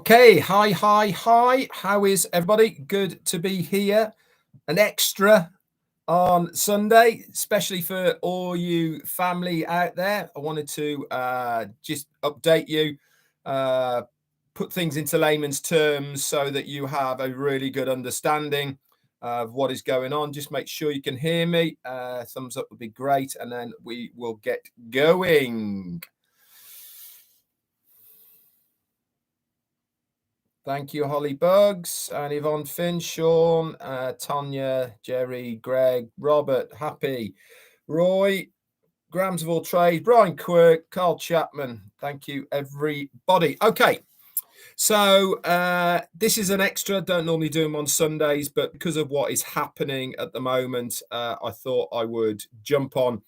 Okay, hi. How is everybody? Good to be here. An extra on Sunday, especially for all you family out there. I wanted to just update you, put things into layman's terms so that you have a really good understanding of what is going on. Just make sure you can hear me. Thumbs up would be great, and then we will get going. Thank you, Holly Bugs and Yvonne Finn, Sean, Tanya, Jerry, Greg, Robert, Happy, Roy, Grams of All Trade, Brian Quirk, Carl Chapman. Thank you, everybody. Okay, so this is an extra. Don't normally do them on Sundays, but because of what is happening at the moment, I thought I would jump on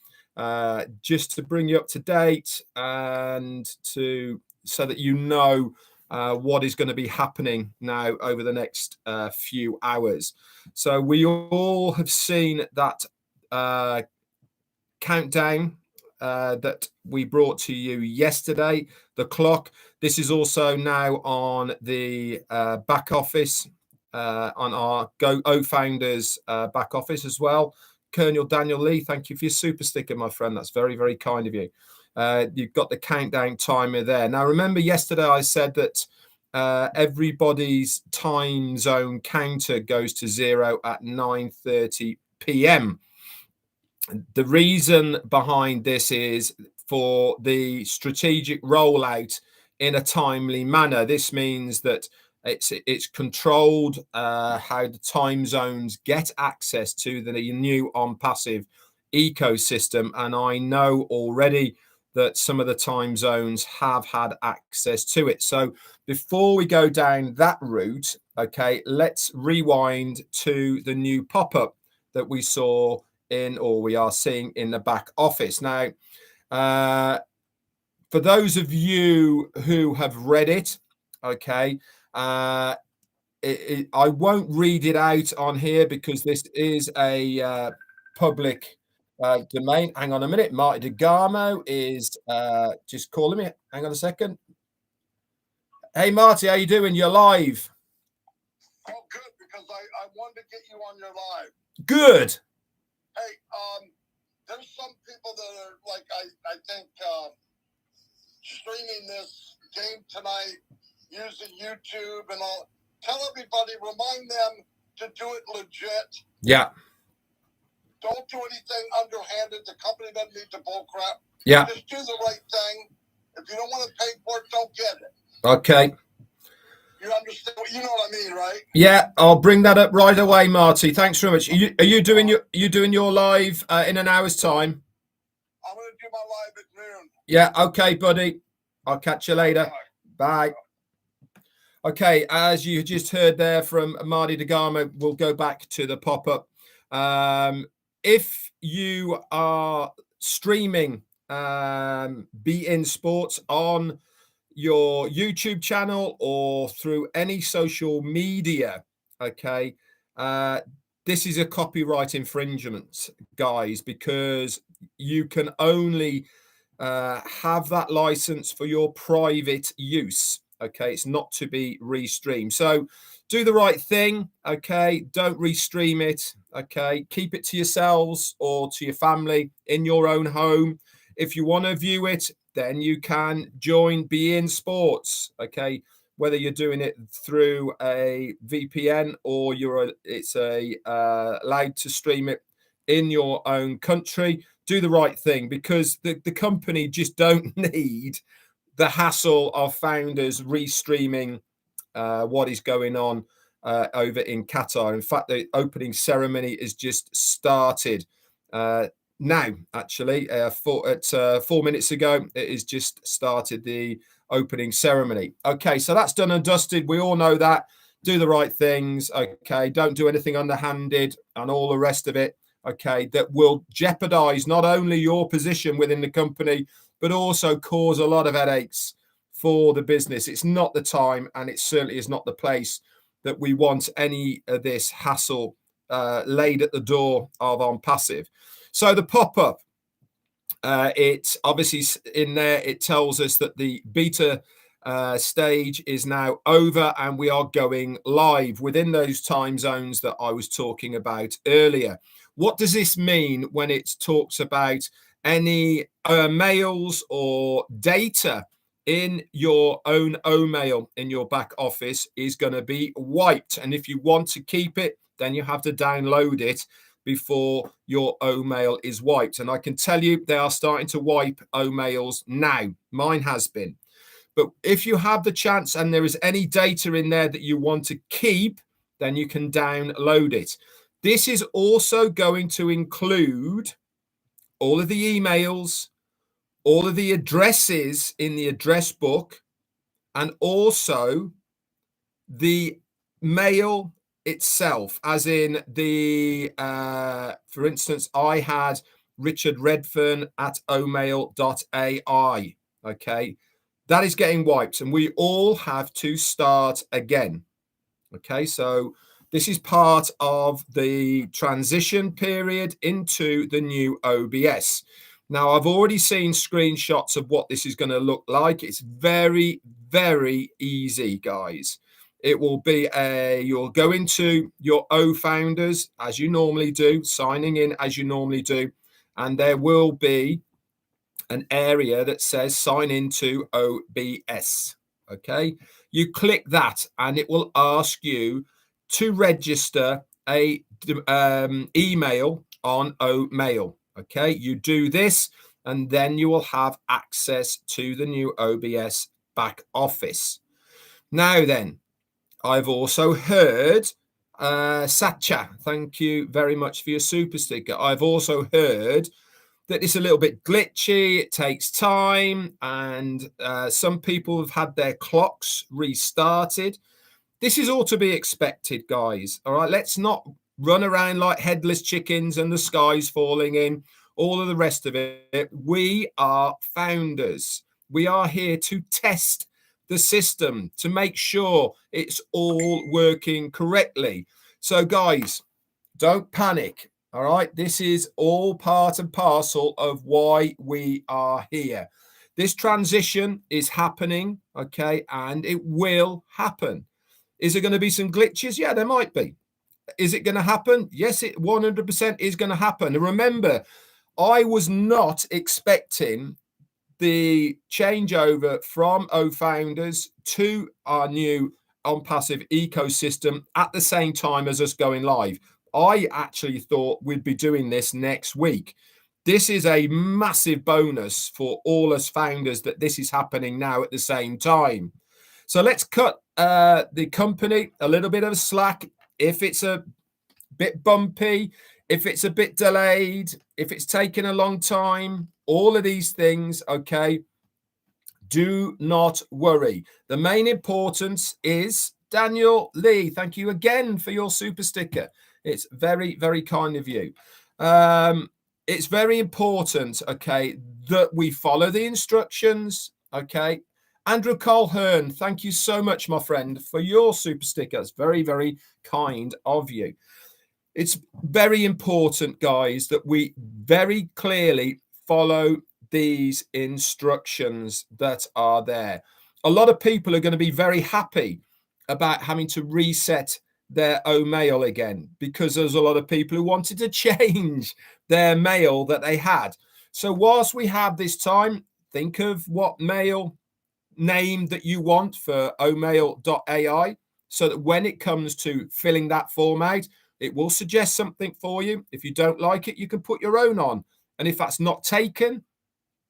just to bring you up to date and so that you know what is going to be happening now over the next few hours. So we all have seen that countdown that we brought to you yesterday, the clock. This is also now on the back office, on our Go Founders back office as well. Colonel Daniel Lee, thank you for your super sticker, my friend. That's very, very kind of you. You've got the countdown timer there. Now, remember yesterday I said that everybody's time zone counter goes to 0 at 9:30 p.m. The reason behind this is for the strategic rollout in a timely manner. This means that it's controlled how the time zones get access to the new Onpassive ecosystem, and I know already that some of the time zones have had access to it. So before we go down that route, okay, let's rewind to the new pop-up that we saw we are seeing in the back office. Now, for those of you who have read it, okay, I won't read it out on here because this is a public domain. Hang on a minute. Marty DeGarmo is just calling me. Hang on a second. Hey, Marty, how you doing? You're live. Oh, good, because I wanted to get you on your live. Good. Hey, there's some people that are like, I think, streaming this game tonight using YouTube and all. Tell everybody, remind them to do it legit. Yeah. Don't do anything underhanded. The company doesn't need to bull crap. Yeah. Just do the right thing. If you don't want to pay for it, don't get it. Okay. You understand? You know what I mean, right? Yeah, I'll bring that up right away, Marty. Thanks very much. Are you doing your live in an hour's time? I'm going to do my live at noon. Yeah. Okay, buddy. I'll catch you later. Bye. Okay, as you just heard there from Marty DeGarmo, we'll go back to the pop-up. If you are streaming Be In Sports on your YouTube channel or through any social media, okay, this is a copyright infringement, guys, because you can only have that license for your private use. Okay, it's not to be restreamed. So do the right thing. Okay, don't restream it. Okay, keep it to yourselves or to your family in your own home. If you want to view it, then you can join Be In Sports. Okay, whether you're doing it through a VPN or it's allowed to stream it in your own country. Do the right thing, because the company just don't need the hassle of founders restreaming what is going on over in Qatar. In fact, the opening ceremony is just started now. Actually, 4 minutes ago, it is just started the opening ceremony. Okay, so that's done and dusted. We all know that. Do the right things. Okay, don't do anything underhanded and all the rest of it. Okay, that will jeopardize not only your position within the company, but also cause a lot of headaches for the business. It's not the time, and it certainly is not the place that we want any of this hassle laid at the door of Onpassive. So the pop-up, it's obviously in there. It tells us that the beta stage is now over, and we are going live within those time zones that I was talking about earlier. What does this mean when it talks about any mails or data in your own mail in your back office is going to be wiped? And if you want to keep it, then you have to download it before your mail is wiped. And I can tell you they are starting to wipe mails now. Mine has been. But if you have the chance and there is any data in there that you want to keep, then you can download it. This is also going to include all of the emails, all of the addresses in the address book, and also the mail itself, as in the, for instance, I had Richard Redfern at omail.ai. Okay. That is getting wiped, and we all have to start again. Okay, so this is part of the transition period into the new OBS. Now, I've already seen screenshots of what this is going to look like. It's very, very easy, guys. It will be you'll go into your founders as you normally do, signing in as you normally do, and there will be an area that says sign into OBS. Okay, you click that and it will ask you to register a email on Mail. Okay, you do this and then you will have access to the new OBS back office. Now then, I've also heard Satcha, thank you very much for your super sticker. I've also heard that it's a little bit glitchy, it takes time, and some people have had their clocks restarted. This is all to be expected, guys. All right, let's not run around like headless chickens and the sky's falling in, all of the rest of it. We are founders. We are here to test the system to make sure it's all working correctly. So, guys, don't panic. All right, this is all part and parcel of why we are here. This transition is happening, okay, and it will happen. Is there going to be some glitches? Yeah, there might be. Is it going to happen? Yes, it 100% is going to happen. And remember, I was not expecting the changeover from founders to our new Onpassive ecosystem at the same time as us going live. I actually thought we'd be doing this next week. This is a massive bonus for all us founders that this is happening now at the same time. So let's cut the company a little bit of slack. If it's a bit bumpy, if it's a bit delayed, if it's taken a long time, all of these things, okay, do not worry. The main importance is Daniel Lee. Thank you again for your super sticker. It's very, very kind of you. It's very important, okay, that we follow the instructions, okay. Andrew Colhern, thank you so much, my friend, for your super sticker. It's very, very kind of you. It's very important, guys, that we very clearly follow these instructions that are there. A lot of people are going to be very happy about having to reset their mail again, because there's a lot of people who wanted to change their mail that they had. So whilst we have this time, think of what mail name that you want for omail.ai, so that when it comes to filling that form out, it will suggest something for you. If you don't like it, you can put your own on. And if that's not taken,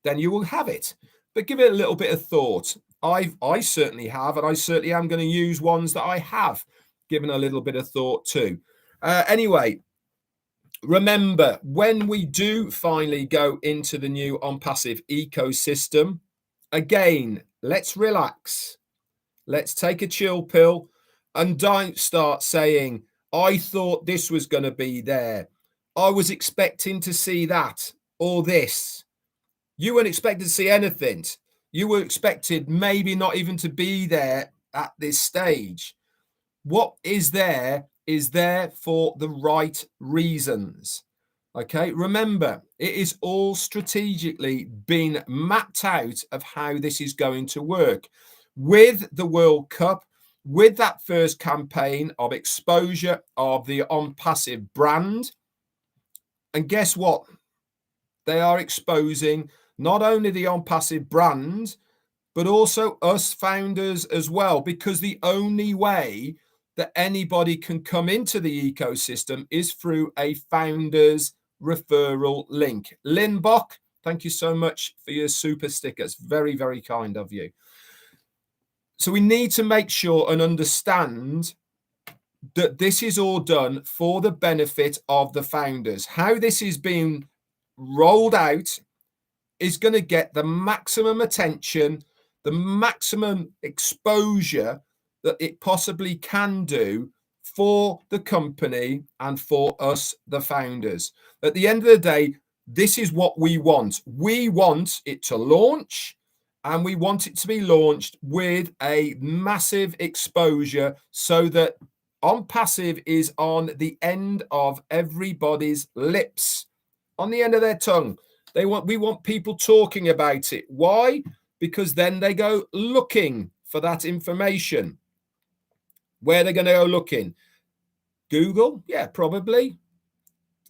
then you will have it. But give it a little bit of thought. I certainly have, and I certainly am going to use ones that I have given a little bit of thought to. Anyway, remember, when we do finally go into the new Onpassive ecosystem, again, let's relax. Let's take a chill pill and don't start saying, I thought this was going to be there. I was expecting to see that or this. You weren't expecting to see anything. You were expected maybe not even to be there at this stage. What is there for the right reasons. Okay, remember, it is all strategically been mapped out of how this is going to work. with the World Cup, with that first campaign of exposure of the Onpassive brand. And guess what? They are exposing not only the Onpassive brand, but also us founders as well, because the only way that anybody can come into the ecosystem is through a founder's referral link. Lynn Bock, thank you so much for your super stickers. Very, very kind of you. So we need to make sure and understand that this is all done for the benefit of the founders. How this is being rolled out is going to get the maximum attention, the maximum exposure that it possibly can do for the company and for us, the founders. At the end of the day, this is what we want. We want it to launch, and we want it to be launched with a massive exposure so that Onpassive is on the end of everybody's lips, on the end of their tongue. We want people talking about it. Why? Because then they go looking for that information. Where are they going to go looking? Google? Yeah, probably.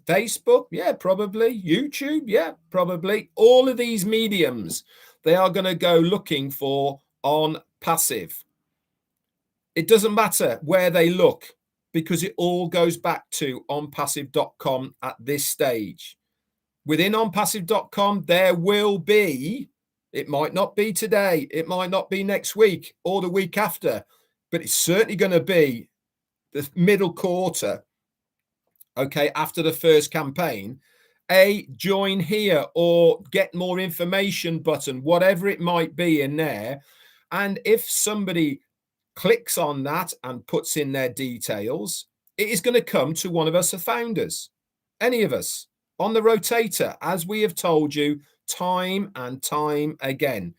Facebook? Yeah, probably. YouTube? Yeah, probably. All of these mediums, they are going to go looking for Onpassive. It doesn't matter where they look, because it all goes back to onpassive.com at this stage. Within onpassive.com, there will be, it might not be today, it might not be next week or the week after, but it's certainly going to be the middle quarter, okay, after the first campaign, a join here or get more information button, whatever it might be in there. And if somebody clicks on that and puts in their details, it is going to come to one of us, the founders, any of us, on the rotator, as we have told you time and time again.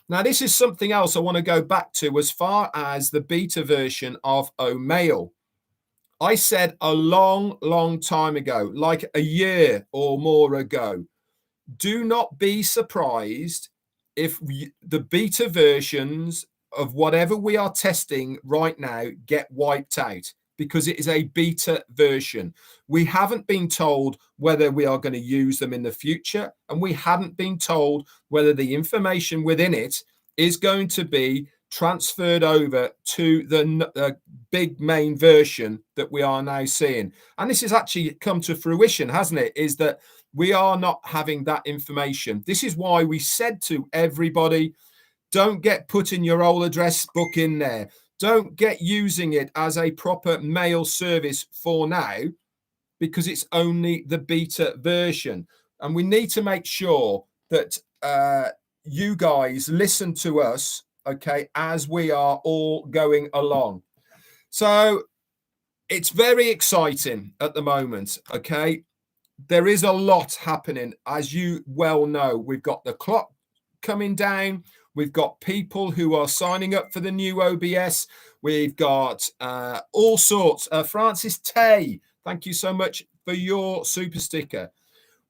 Now, this is something else I want to go back to as far as the beta version of Omail. I said a long, long time ago, like a year or more ago, do not be surprised if the beta versions of whatever we are testing right now get wiped out, because it is a beta version. We haven't been told whether we are going to use them in the future, and we haven't been told whether the information within it is going to be transferred over to the big main version that we are now seeing. And this has actually come to fruition, hasn't it? Is that we are not having that information. This is why we said to everybody, don't get putting your old address book in there. Don't get using it as a proper mail service for now, because it's only the beta version. And we need to make sure that you guys listen to us, okay, as we are all going along. So it's very exciting at the moment, okay? There is a lot happening. As you well know, we've got the clock coming down. We've got people who are signing up for the new OBS. We've got all sorts. Francis Tay, thank you so much for your super sticker.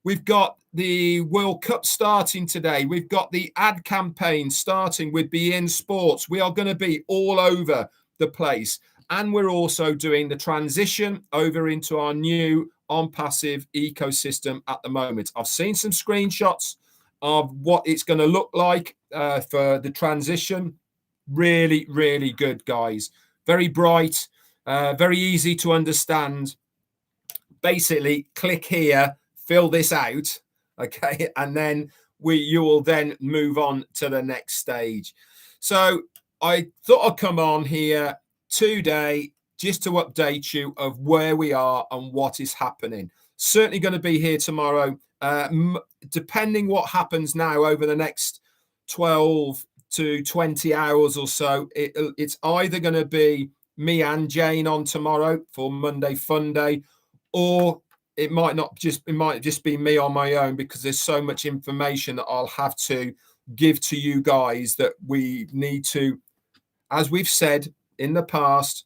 We've got the World Cup starting today. We've got the ad campaign starting with beIN Sports. We are going to be all over the place. And we're also doing the transition over into our new Onpassive ecosystem at the moment. I've seen some screenshots of what it's going to look like for the transition. Really, really good, guys. Very bright, very easy to understand. Basically, click here, fill this out, okay, and then you will then move on to the next stage. So I thought I'd come on here today just to update you of where we are and what is happening. Certainly going to be here tomorrow. Depending what happens now over the next 12 to 20 hours or so, it's either going to be me and Jane on tomorrow for Monday Fun Day, or it might just be me on my own, because there's so much information that I'll have to give to you guys that we need to, as we've said in the past,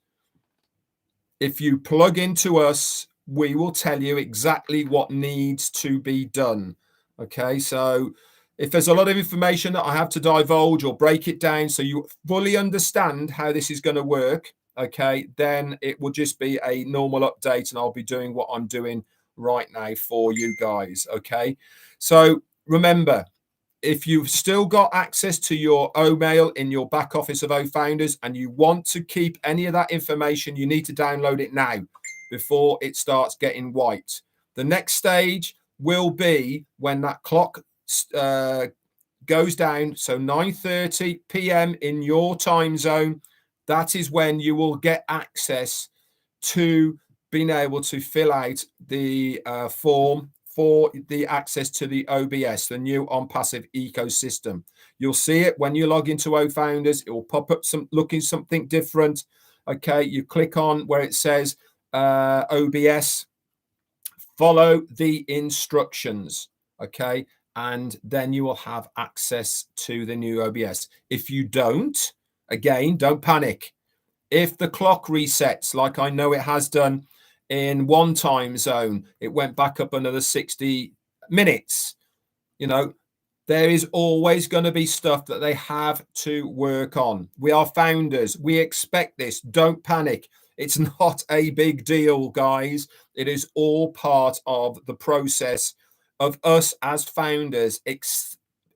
if you plug into us, we will tell you exactly what needs to be done. Okay, so If there's a lot of information that I have to divulge or break it down so you fully understand how this is going to work, okay, then it will just be a normal update and I'll be doing what I'm doing right now for you guys, okay? So remember, if you've still got access to your O-mail in your back office of O-Founders and you want to keep any of that information, you need to download it now before it starts getting white. The next stage will be when that clock goes down, so 9:30 p.m. in your time zone. That is when you will get access to being able to fill out the form for the access to the OBS, the new Onpassive ecosystem. You'll see it when you log into O-Founders. It will pop up looking something different. Okay, you click on where it says OBS, follow the instructions. Okay, and then you will have access to the new OBS. If you don't, again, don't panic. If the clock resets, like I know it has done in one time zone, it went back up another 60 minutes. You know, there is always going to be stuff that they have to work on. We are founders. We expect this. Don't panic. It's not a big deal, guys. It is all part of the process of us as founders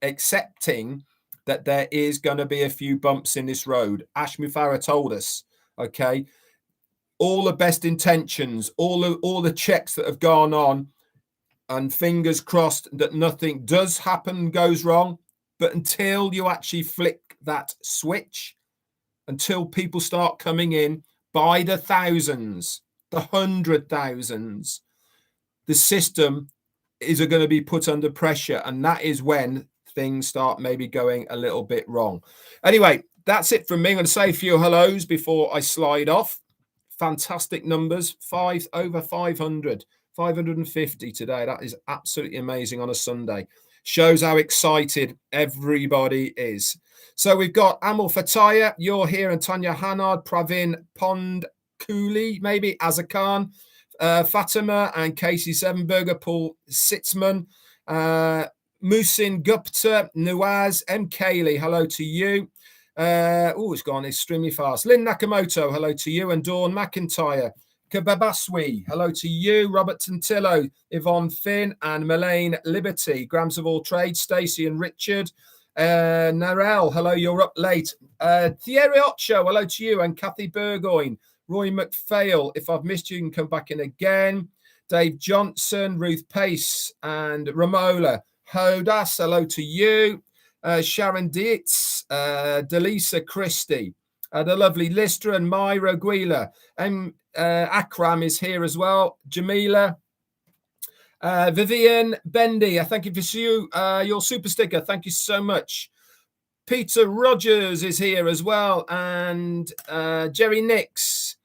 accepting that there is going to be a few bumps in this road. Ash Mufareh told us, okay, all the best intentions, all the checks that have gone on, and fingers crossed that nothing does happen, goes wrong. But until you actually flick that switch, until people start coming in by the thousands, the 100,000s, the system is going to be put under pressure. And that is when things start maybe going a little bit wrong. Anyway, that's it from me. I'm going to say a few hellos before I slide off. Fantastic numbers, over 500, 550 today. That is absolutely amazing on a Sunday. Shows how excited everybody is. So we've got Amal Fataya, you're here, and Tanya Hannard, Pravin Pond Cooley, maybe Azarkan, Fatima and Casey Sevenberger, Paul Sitzman, Musin Gupta, Nuaz, M. Kaylee, hello to you. It's gone extremely fast. Lynn Nakamoto, hello to you. And Dawn McIntyre. Kababaswi, hello to you. Robert Tantillo, Yvonne Finn, and Melaine Liberty. Grams of All Trade, Stacey and Richard. Narelle, hello, you're up late. Thierry Ocho, hello to you. And Kathy Burgoyne. Roy McPhail, if I've missed you, you can come back in again. Dave Johnson, Ruth Pace, and Ramola Hodas, hello to you. Sharon Dietz, Delisa Christie, the lovely Lister and Myra Guila. Akram is here as well. Jamila, Vivian Bendy, I thank you for your super sticker. Thank you so much. Peter Rogers is here as well. And Jerry Nix.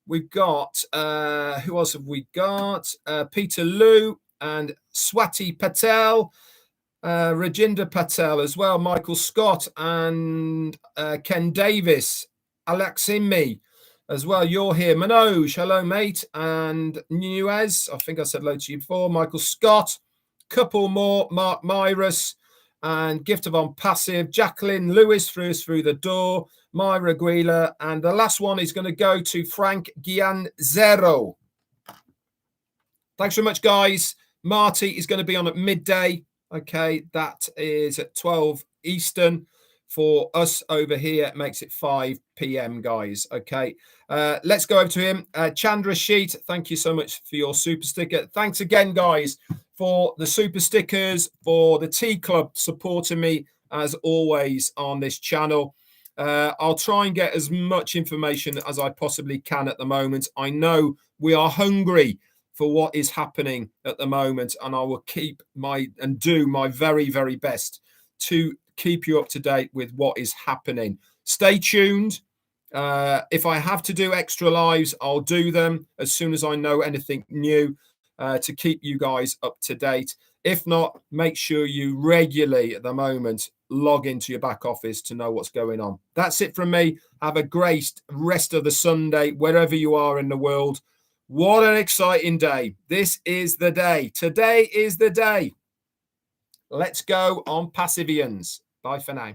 We've got, who else have we got? Peter Liu and Swati Patel. Rajinder Patel as well, Michael Scott and Ken Davis, Aleximi as well. You're here. Manoj, hello, mate. And Nuez, I think I said hello to you before. Michael Scott, couple more, Mark Myris, and Gift of Onpassive. Jacqueline Lewis through the door. Myra Guila. And the last one is going to go to Frank Gianzero. Thanks very much, guys. Marty is going to be on at midday. Okay, that is at 12 Eastern. For us over here, it makes it 5 p.m., guys. Okay, let's go over to him. Chandra Sheet, thank you so much for your super sticker. Thanks again, guys, for the super stickers, for the Tea Club supporting me, as always, on this channel. I'll try and get as much information as I possibly can at the moment. I know we are hungry for what is happening at the moment, and I will do my very, very best to keep you up to date with what is happening. Stay tuned. If I have to do extra lives, I'll do them as soon as I know anything new to keep you guys up to date. If not, make sure you regularly at the moment log into your back office to know what's going on. That's it from me. Have a great rest of the Sunday, wherever you are in the world. What an exciting day. This is the day. Today is the day. Let's go on Passivians. Bye for now.